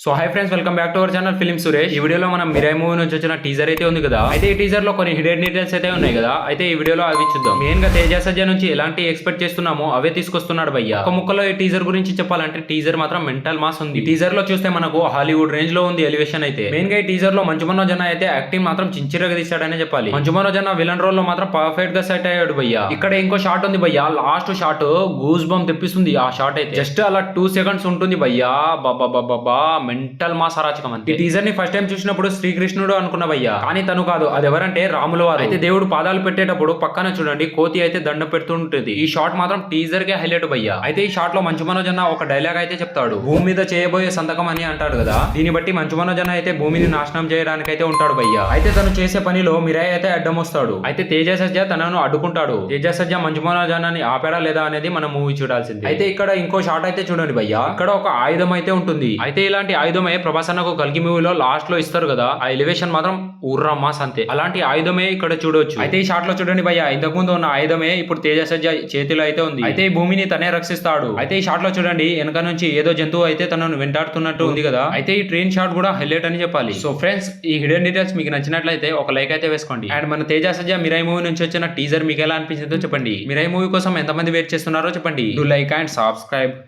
So hi friends, welcome back to our channel film Suresh. ఈ వీడియోలో మనం మిరాయి మూవీ నుంచి వచ్చిన టీజర్ అయితే ఉంది కదా. అయితే ఈ టీజర్ లో కొన్ని హిడెన్ డీటెయిల్స్ అయితే ఉన్నాయి కదా. అయితే ఈ వీడియోలో అవి చూద్దాం. మెయిన్ గా తేజ సజ్జా నుంచి ఎలాంటి ఎక్స్పెక్ట్ చేస్తున్నామో అవే తీసుకొస్తున్నాడు భయ్య. ఒక ముక్కలో ఈ టీజర్ గురించి చెప్పాలంటే టీజర్ మాత్రం మెంటల్ మాస్ ఉంది. ఈ టీజర్ లో చూస్తే మనకు హాలీవుడ్ రేంజ్ లో ఉంది ఎలివేషన్ అయితే. మెయిన్ గా ఈ టీజర్ లో మంచు మనోజ్ అన్న అయితే యాక్టింగ్ మాత్రం చించిరగా తీసాడనే చెప్పాలి. మంచు మనోజ్ అన్న విలన్ రోల్ లో మాత్రం పర్ఫెక్ట్ గా సెట్ అయ్యాడు భయ్య. ఇక్కడ ఇంకో షాట్ ఉంది భయ్య, లాస్ట్ షాట్ గూస్ బంప్ తెప్పిస్తుంది. ఆ షాట్ అయితే జస్ట్ అలా 2 seconds ఉంటుంది భయ్య. బాబా మెంటల్ మాస్ అరాచకం అంతే. ఈ టీజర్ ని ఫస్ట్ టైం చూసినప్పుడు శ్రీకృష్ణుడు అనుకున్న భయ్య, కానీ తను కాదు. అది ఎవరంటే రాముల వారు. అయితే దేవుడు పాదాలు పెట్టేటప్పుడు పక్కన చూడండి కోతి అయితే దండం పెడుతుంటది. ఈ షాట్ మాత్రం టీజర్ కే హైలైట్ భయ్య. అయితే ఈ షాట్ లో మంచు మనోజ్ అన్న ఒక డైలాగ్ అయితే చెప్తాడు, భూమి మీద చేయబోయే సంతకం అని అంటాడు కదా. దీన్ని బట్టి మంచు మనోజ్ అన్న అయితే భూమిని నాశనం చేయడానికి అయితే ఉంటాడు భయ్య. అయితే తను చేసే పనిలో మిరాయి అయితే అడ్డం వస్తాడు. అయితే తేజ సజ్జా తనను అడ్డుకుంటాడు. తేజ సజ్జా మంచు మనోజ్ అన్నని ఆపాడా లేదా అనేది మనం మూవీ చూడాల్సింది. అయితే ఇక్కడ ఇంకో షాట్ అయితే చూడండి భయ్య, ఇక్కడ ఒక ఆయుధం అయితే ఉంటుంది. అయితే ఇలాంటి ఆయుధమే ప్రభాస్ అన్నకు కల్కి మూవీలో లాస్ట్ లో ఇస్తారు కదా. ఆ ఎలివేషన్ మాత్రం ఊర్రా మాస్ అంతే. అలాంటి ఆయుధమే ఇక్కడ చూడొచ్చు. అయితే ఈ షాట్ లో చూడండి భయ్య, ఇంతకు ముందు ఉన్న ఆయుధమే ఇప్పుడు తేజ సజ్జా చేతిలో అయితే ఉంది. అయితే ఈ భూమిని తనే రక్షిస్తాడు. అయితే ఈ షాట్ లో చూడండి వెనక నుంచి ఏదో జంతువు అయితే తనను వెంటాడుతున్నట్టు ఉంది కదా. అయితే ఈ ట్రైన్ షాట్ కూడా హైలైట్ అని చెప్పాలి. సో ఫ్రెండ్స్, ఈ హిడెన్ డీటెయిల్స్ మీకు నచ్చినట్లయితే ఒక లైక్ అయితే వేసుకోండి. అండ్ మన తేజ సజ్జా మిరాయి మూవీ నుంచి వచ్చిన టీజర్ మీకు ఎలా అనిపించిందో చెప్పండి. మిరాయి మూవీ కోసం ఎంతమంది వెయిట్ చేస్తున్నారో చెప్పండి. Do like and subscribe.